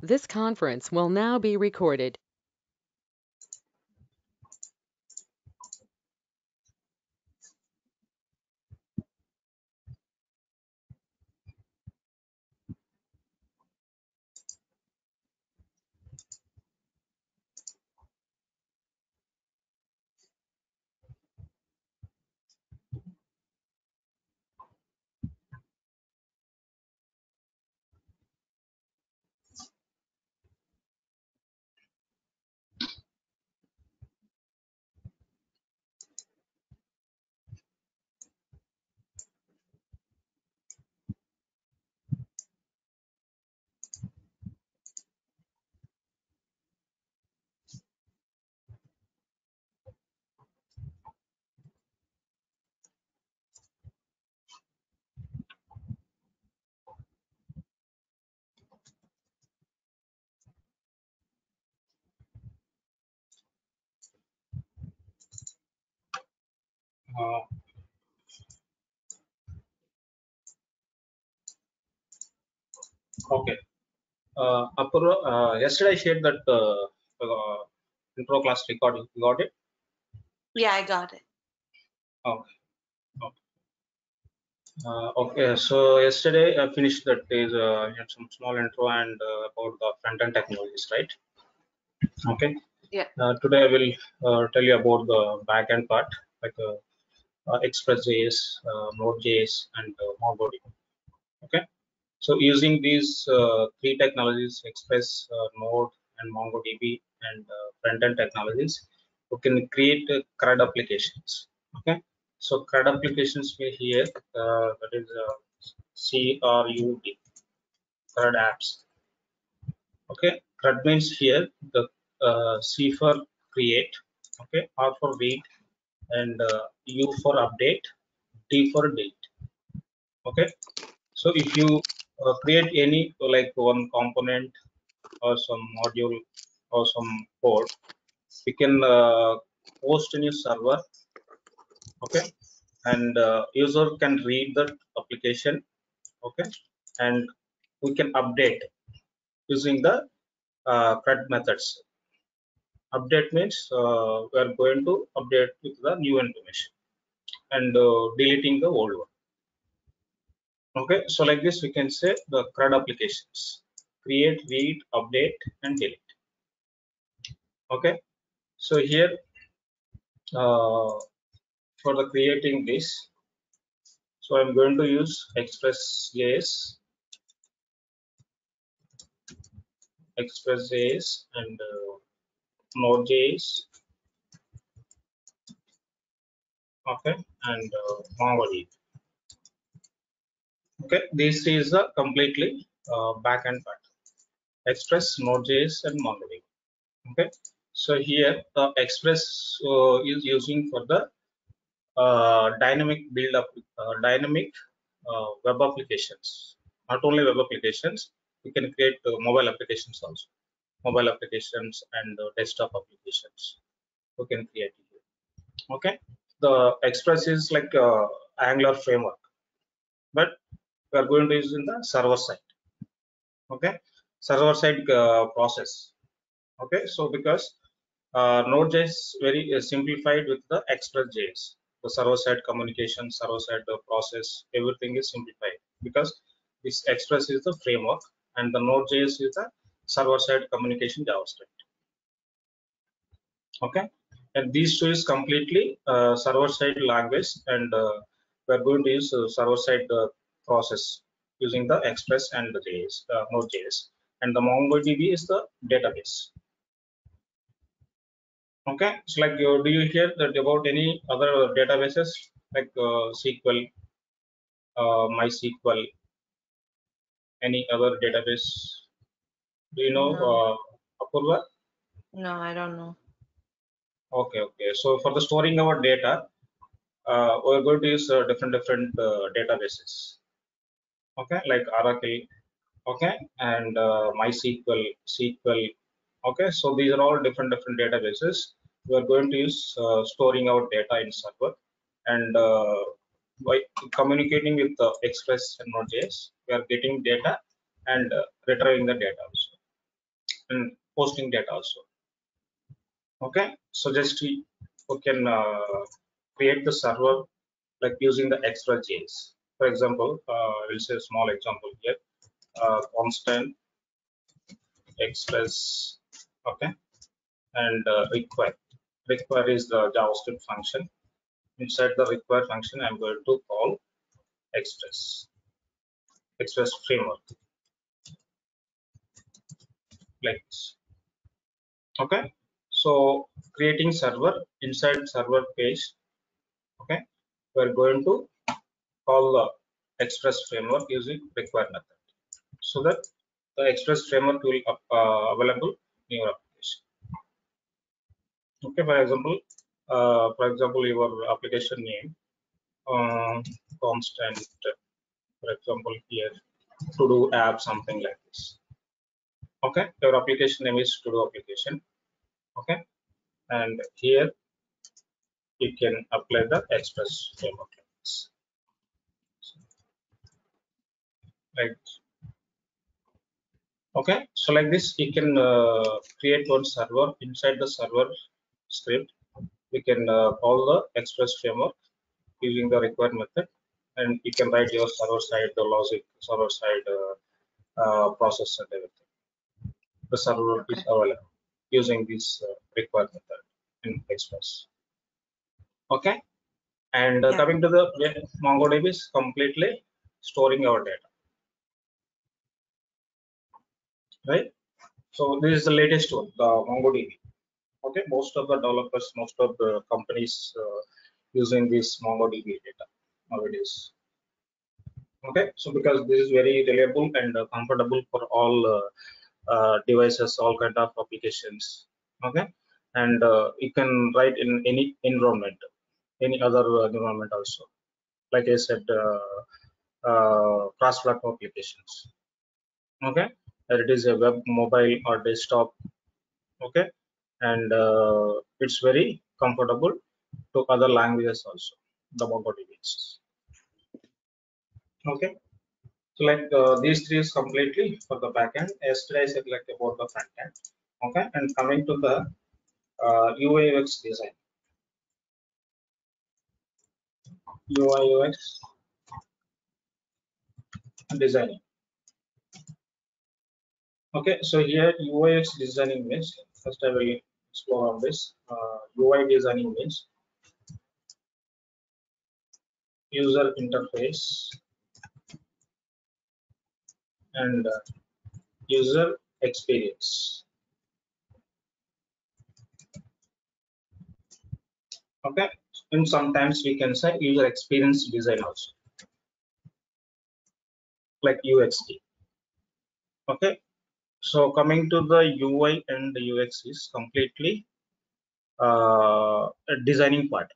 This conference will now be recorded. Uh, okay. Apurva, yesterday I shared that intro class recording. You got it? Yeah, I got it. Okay. Okay. So yesterday I finished that is had some small intro and about the front-end technologies, right? Okay. Yeah. Today I will tell you about the back-end part, like Express.js, Node.js, and MongoDB. Okay. So using these three technologies, Express, Node, and MongoDB, and front-end technologies, we can create CRUD applications. Okay. So CRUD applications we here that is CRUD, CRUD apps. Okay. CRUD means here the C for create, okay, R for read, and U for update, D for delete. Okay. So if you create any like one component or some module or some code, we can host in your server, okay, and user can read the application, okay, and we can update using the CRUD methods. Update means we are going to update with the new information and deleting the old one. Okay, so like this we can say the CRUD applications: create, read, update, and delete. Okay, so here for the creating this, so I'm going to use Express.js, and Node.js, okay, and MongoDB. Okay, this is the completely backend part: Express, Node.js, and MongoDB. Okay, so here the Express is using for the dynamic build up, dynamic web applications. Not only web applications, we can create mobile applications also. Mobile applications and desktop applications we can create here. Okay, the Express is like Angular framework, but we are going to use in the server side. Okay, server side process. Okay, so because Node.js very simplified with the Express.js, the server side communication, server side process, everything is simplified because this Express is the framework and the Node.js is the server side communication JavaScript. Okay, and these two is completely server side language, and we are going to use server side process using the Express and the JS, Node.js, and the MongoDB is the database. Okay, so like do you hear that about any other databases like SQL, MySQL, any other database? Do you know No. Apurva? No, I don't know. Okay, okay. So for the storing our data, we're going to use different databases. Okay, like Oracle. Okay, and MySQL, SQL. Okay, so these are all different databases. We are going to use storing our data in server, and by communicating with the Express and Node.js, we are getting data and retrieving the data also. and posting data also. Okay, so just we can create the server like using the express.js. For example, we'll say a small example here, constant express, okay, and require is the JavaScript function. Inside the require function, I'm going to call express framework like this. Okay, so creating server, inside server page, okay, we're going to call the express framework using require method, so that the express framework will available in your application. Okay, for example your application name, constant, for example here, to do app, something like this. Okay, your application name is to do application. Okay, and here you can apply the express framework like this. Right. Okay, so like this you can create one server. Inside the server script we can call the express framework using the required method, and you can write your server side the logic, server side process and everything. The server is Okay. available using this required method in express. Okay, and Yeah. coming to the MongoDB is completely storing our data, right? So this is the latest one, the MongoDB. Okay, most of the developers, most of the companies using this MongoDB data nowadays. Okay, so because this is very reliable and comfortable for all devices, all kind of applications. Okay, and you can write in any environment, any other environment also. Like I said, cross-platform applications. Okay, whether it is a web, mobile, or desktop. Okay, and it's very comfortable to other languages also, the MongoDB. Okay, so like these three is completely for the backend. Yesterday I said like about the front end. Okay, and coming to the UI UX design, UI UX designing. Okay, so here UI UX designing means, first I will explore on this. UI designing means user interface and user experience. Okay, and sometimes we can say user experience design also, like UXD. Okay, so coming to the UI and the UX is completely a designing part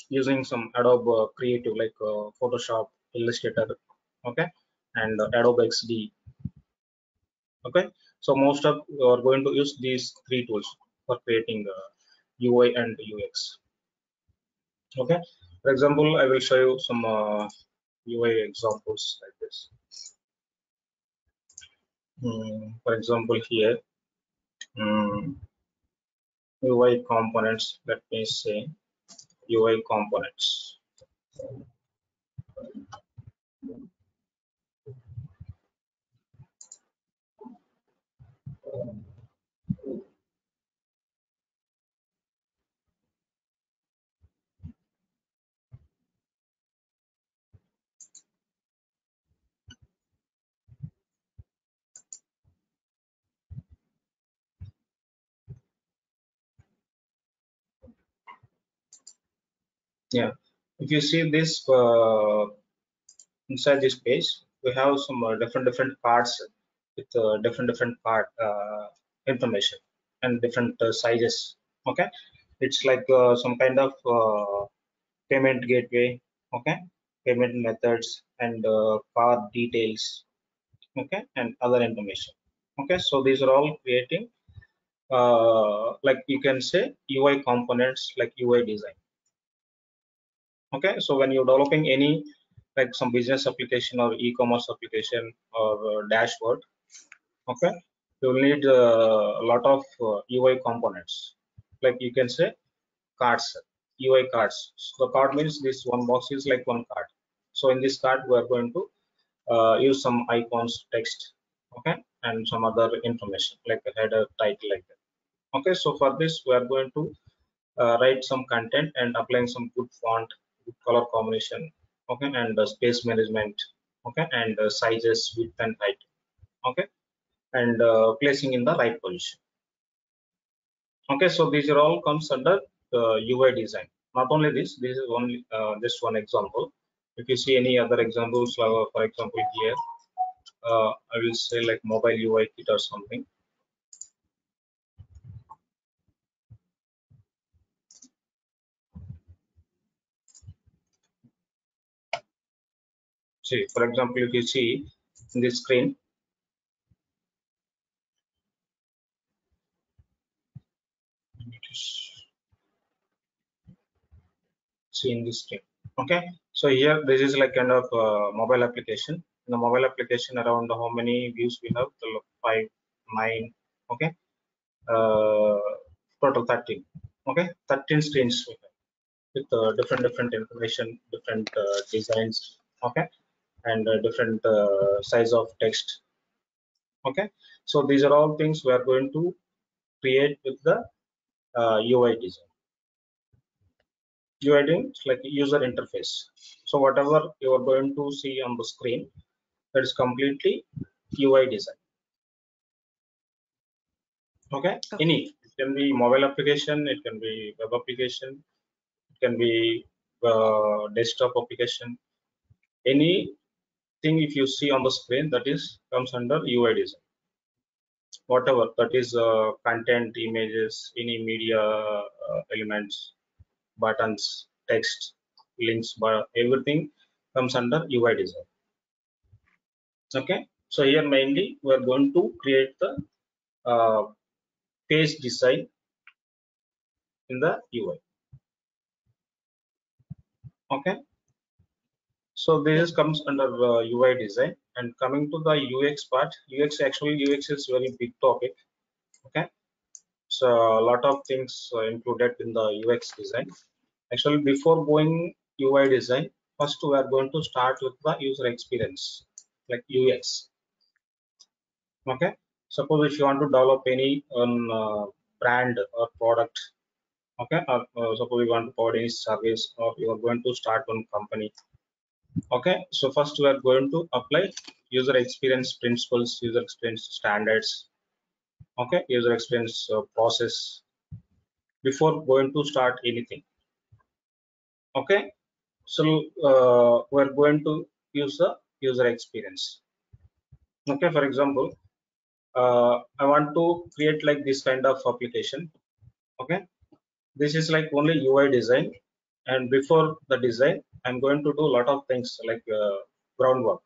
using some Adobe Creative like Photoshop, Illustrator, okay, and Adobe XD. Okay, so most of you are going to use these three tools for creating UI and UX. Okay, for example, I will show you some UI examples like this. For example, here, UI components. Let me say UI components. Yeah, if you see this inside this page, we have some different parts with different part information and different sizes. Okay, it's like some kind of payment gateway. Okay, payment methods and card details. Okay, and other information. Okay, so these are all creating like you can say UI components like UI design. Okay, so when you're developing any like some business application or e-commerce application or dashboard, okay, you will need a lot of UI components. Like you can say cards, UI cards. So the card means this one box is like one card. So in this card, we are going to use some icons, text, okay, and some other information like a header, title, like that. Okay, so for this, we are going to write some content and applying some good font, good color combination, okay, and space management, okay, and sizes, width and height, okay, and placing in the right position. Okay, so these are all comes under UI design. Not only this is only just one example. If you see any other examples, for example here, I will say like mobile UI kit or something. See, for example, if you see in this screen, see in this screen. Okay, so here this is like kind of mobile application. In the mobile application, around how many views we have? Five, nine. Okay, uh, total 13. Okay, 13 screens we have with different information, different designs. Okay, and different size of text. Okay, so these are all things we are going to create with the UI design. UI is like user interface. So whatever you are going to see on the screen, that is completely UI design. Okay, Okay. any, it can be mobile application, it can be web application, it can be desktop application. Anything if you see on the screen, that is comes under UI design. Whatever that is content, images, any media elements, buttons, text, links, but everything comes under UI design. Okay, so here mainly we are going to create the uh, page design in the UI. Okay, so Yeah. this comes under UI design. And coming to the UX part, UX is very big topic. Okay, so a lot of things included in the UX design. Actually, before going UI design, first we are going to start with the user experience, like UX. Okay, suppose if you want to develop any brand or product, okay, or suppose you want to provide any service, or you are going to start one company. Okay, so first we are going to apply user experience principles, user experience standards, okay, user experience process before going to start anything. Okay, so we're going to use the user experience. Okay, for example, I want to create like this kind of application. Okay, this is like only UI design, and before the design I'm going to do a lot of things like groundwork.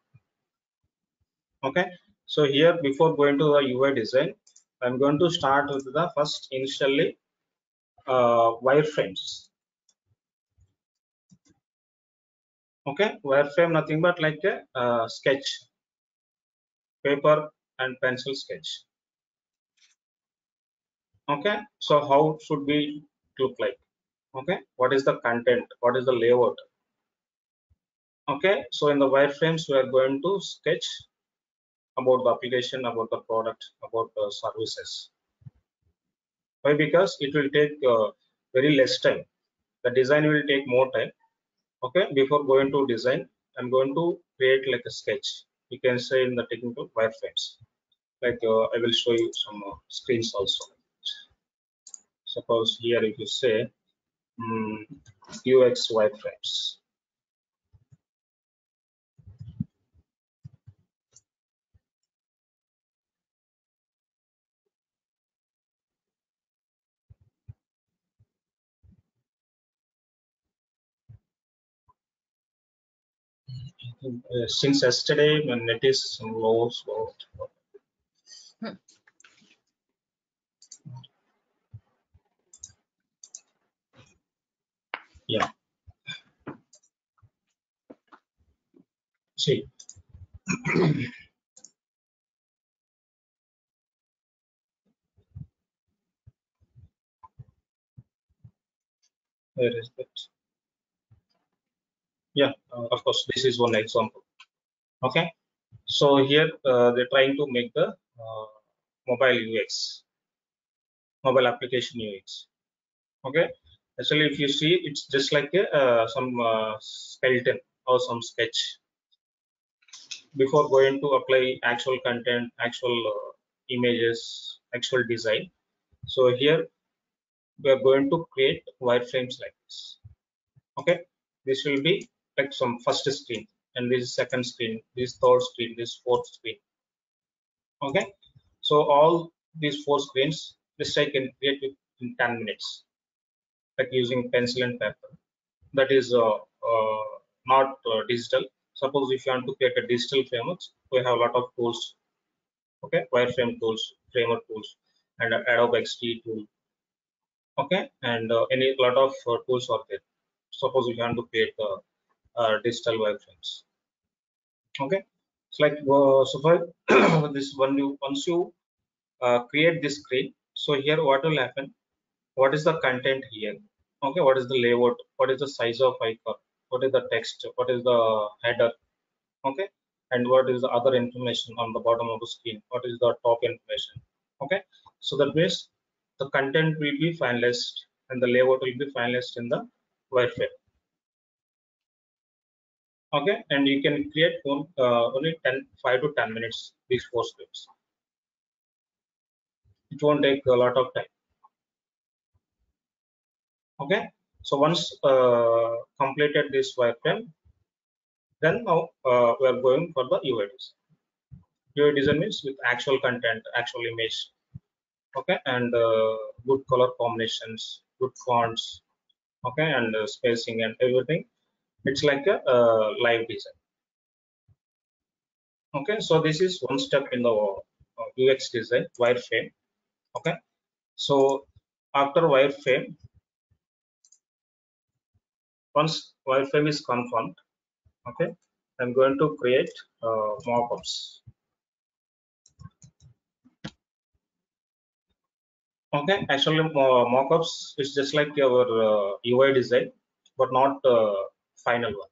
Okay, so here before going to the UI design, I'm going to start with the first initially wireframes. Okay, wireframe nothing but like a sketch, paper and pencil sketch. Okay, so how should we look like? Okay, what is the content, what is the layout? Okay, so in the wireframes we are going to sketch about the application, about the product, about the services. Why? Because it will take very less time. The design will take more time. Okay, before going to design, I'm going to create like a sketch, you can say in the technical wireframes. Like I will show you some screens also. Suppose here if you say UX wireframes. Since yesterday when it is low, so Hmm. yeah, see, Where is that? Yeah, of course, this is one example. Okay, so here they're trying to make the mobile UX, mobile application UX. Okay, actually, if you see, it's just like a, some skeleton or some sketch before going to apply actual content, actual images, actual design. So here we are going to create wireframes like this. Okay, this will be like some first screen, and this is second screen, this third screen, this fourth screen. Okay, so all these four screens, this I can create it in 10 minutes, like using pencil and paper. That is not digital. Suppose if you want to create a digital frameworks, we have a lot of tools. Okay, wireframe tools, framework tools, and Adobe XD tool. Okay, and any lot of tools are there. Suppose if you want to create digital wireframes. Okay, it's like so for this one, you once you create this screen, so here what will happen, what is the content here, okay, what is the layout, what is the size of icon, what is the text, what is the header, okay, and what is the other information on the bottom of the screen, what is the top information. Okay, so that means the content will be finalized and the layout will be finalized in the wireframe. Okay, and you can create only 5 to 10 minutes these four scripts. It won't take a lot of time. Okay, so once completed this wireframe, then now we are going for the UI design. UI design means with actual content, actual image, okay, and good color combinations, good fonts, okay, and spacing and everything. It's like a live design. Okay, so this is one step in the UX design, wireframe. Okay, so after wireframe, once wireframe is confirmed, okay, I'm going to create mockups. Okay, actually mockups is just like your UI design, but not final one.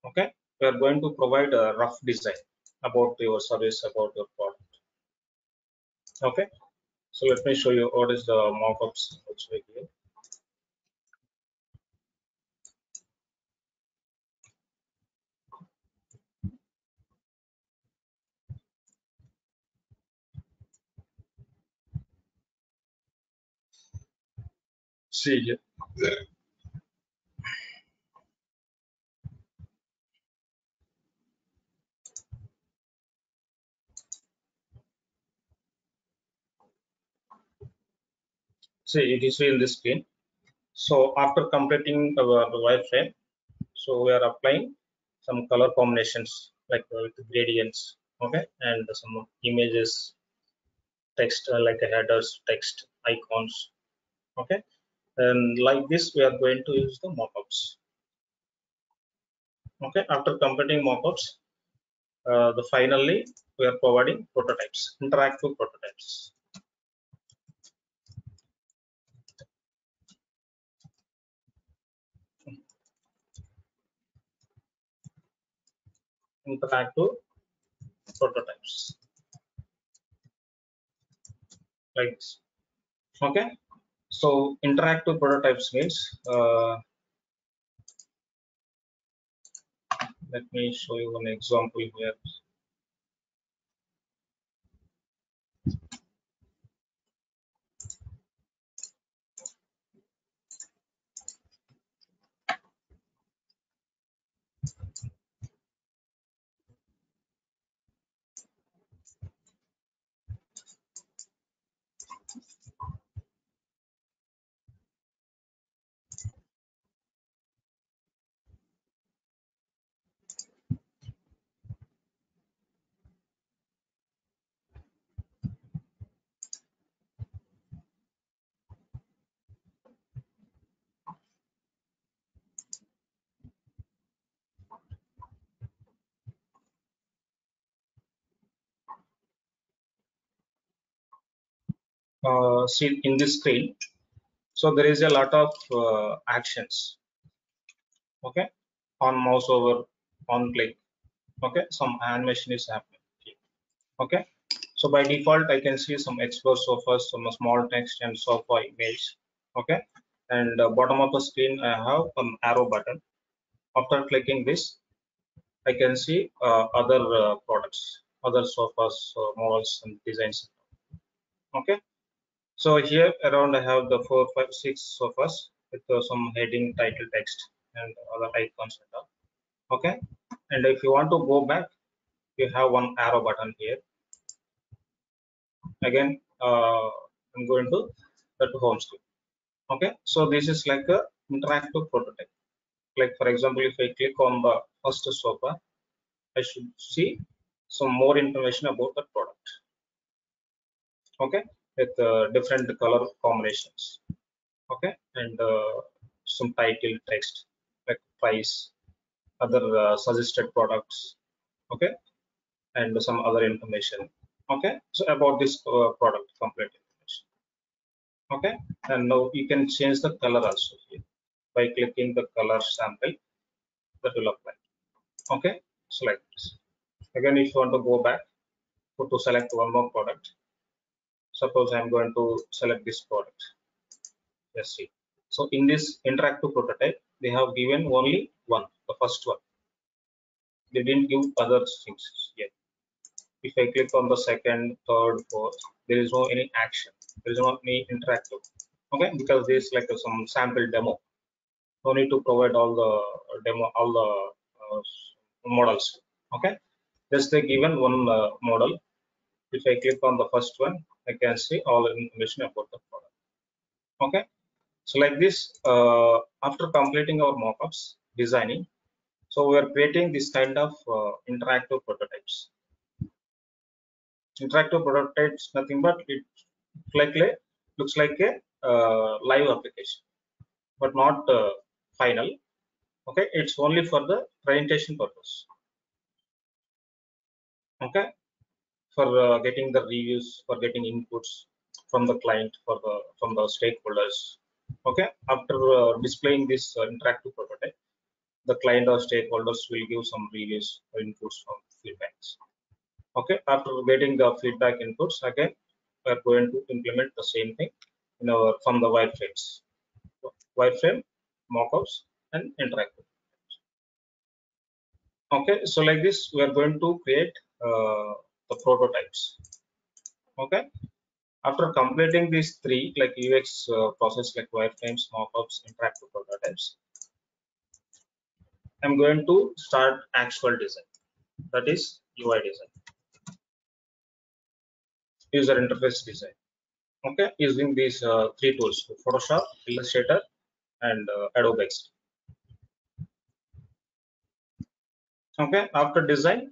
Okay, we are going to provide a rough design about your service, about your product. Okay, so let me show you what is the mockups which we give. See here. See, it is in this screen. So after completing our wireframe, so we are applying some color combinations like with gradients, okay, and some images, text like headers, text, icons, okay, and like this we are going to use the mockups. Okay, after completing mockups, the finally we are providing prototypes, interactive prototypes. Interactive prototypes like this. Okay, so interactive prototypes means let me show you one example here. See in this screen, So there is a lot of actions. Okay, on mouse over, on click. Okay, some animation is happening. Okay, so by default I can see some explore sofas, some small text and sofa image. Okay, and bottom of the screen I have an arrow button. After clicking this, I can see other products, other sofas, models and designs. Okay, so here around I have the 4 5 6 sofas with some heading, title, text and other icons and all. Okay, and if you want to go back, you have one arrow button here. Again, I'm going to the home screen. Okay, so this is like a interactive prototype. Like for example, if I click on the first sofa, I should see some more information about the product. Okay, with different color combinations. Okay, and some title text like price, other suggested products. Okay, and some other information. Okay, so about this product complete information. Okay, and now you can change the color also here by clicking the color sample that will apply. Okay, so like this. Again, if you want to go back to select one more product, suppose I'm going to select this product. Let's see. So in this interactive prototype, they have given only one, the first one. They didn't give other things yet. If I click on the second, third, fourth, there is no any action. There is no any interactive. Okay, because this is like some sample demo. No need to provide all the demo, all the models. Okay, just they given one model. If I click on the first one, I can see all information about the product. Okay, so like this, after completing our mockups, designing, so we are creating this kind of interactive prototypes. Interactive prototypes nothing but it looks like a live application, but not final. Okay, it's only for the presentation purpose. Okay, for getting the reviews, for getting inputs from the client, from the stakeholders. Okay, after displaying this interactive prototype, the client or stakeholders will give some reviews or inputs from feedbacks. Okay, after getting the feedback inputs, again we are going to implement the same thing in our from the wireframes, wireframe, mockups, and interactive. Okay, so like this, we are going to create the prototypes. Okay, after completing these three, like UX process, like wireframes, mockups, interactive prototypes, I'm going to start actual design. That is UI design, user interface design. Okay, using these three tools: Photoshop, Illustrator, and Adobe X. Okay, after design,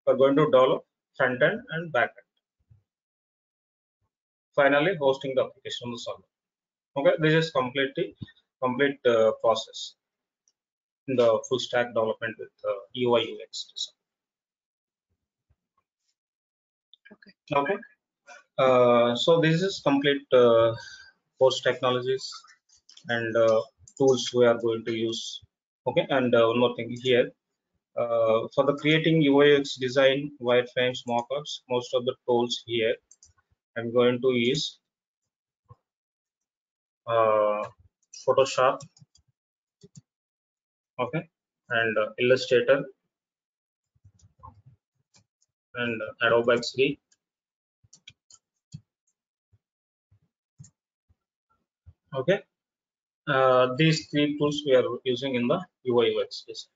we're going to develop front end and back end. Finally, hosting the application on the server. Okay, this is complete process in the full stack development with UI UX design. Okay, so this is complete post technologies and tools we are going to use. Okay, and one more thing here. For the creating UX design, wireframes, mockups, most of the tools here I'm going to use Photoshop, okay, and Illustrator and Adobe XD. Okay, these three tools we are using in the UI UX design.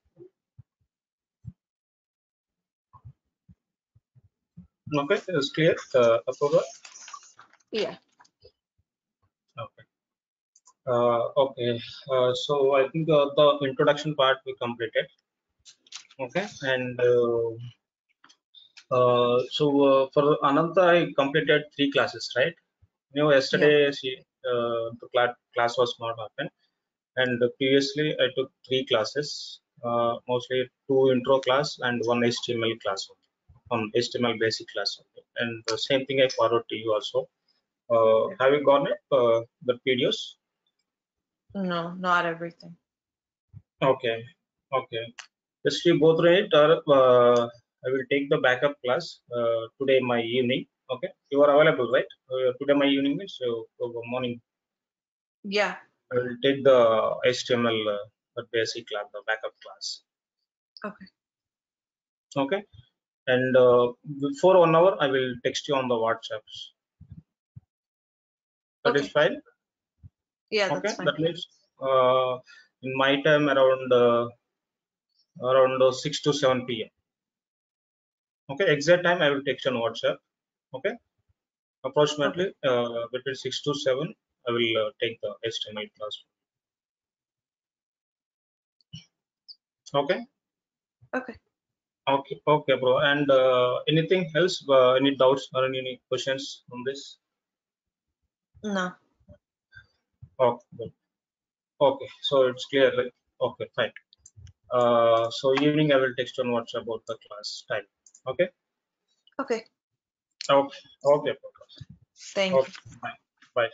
Okay, it's clear, Apurva? Yeah. Okay. Okay, so I think the introduction part we completed. Okay, and for Ananta, I completed 3 classes, right? You know, Yeah. yesterday the class was not open, and previously I took 3 classes, mostly 2 intro class and 1 HTML class, on HTML basic class. And the same thing I forward to you also. Have you gotten it? The videos? No, not everything. Okay. Okay. Just you go through it, or I will take the backup class today my evening. Okay, you are available, right? Today my evening means morning. Yeah. I will take the HTML the basic class, the backup class. Okay. Okay, and before 1 hour, I will text you on the WhatsApp. That is Okay. fine. Yeah, Okay, that's fine. that means in my time around 6 to 7 p.m. Okay, exact time I will text on WhatsApp. Okay. Okay. Approximately between 6 to 7, I will take the HTML class. Okay, Okay. okay, bro. And anything else? Any doubts or any questions on this? No. Okay, good. Okay, so it's clear, right? Okay, fine. So evening I will text on WhatsApp about the class time. Okay, Okay. okay, okay, bro. Thank Okay, you. bye, bye.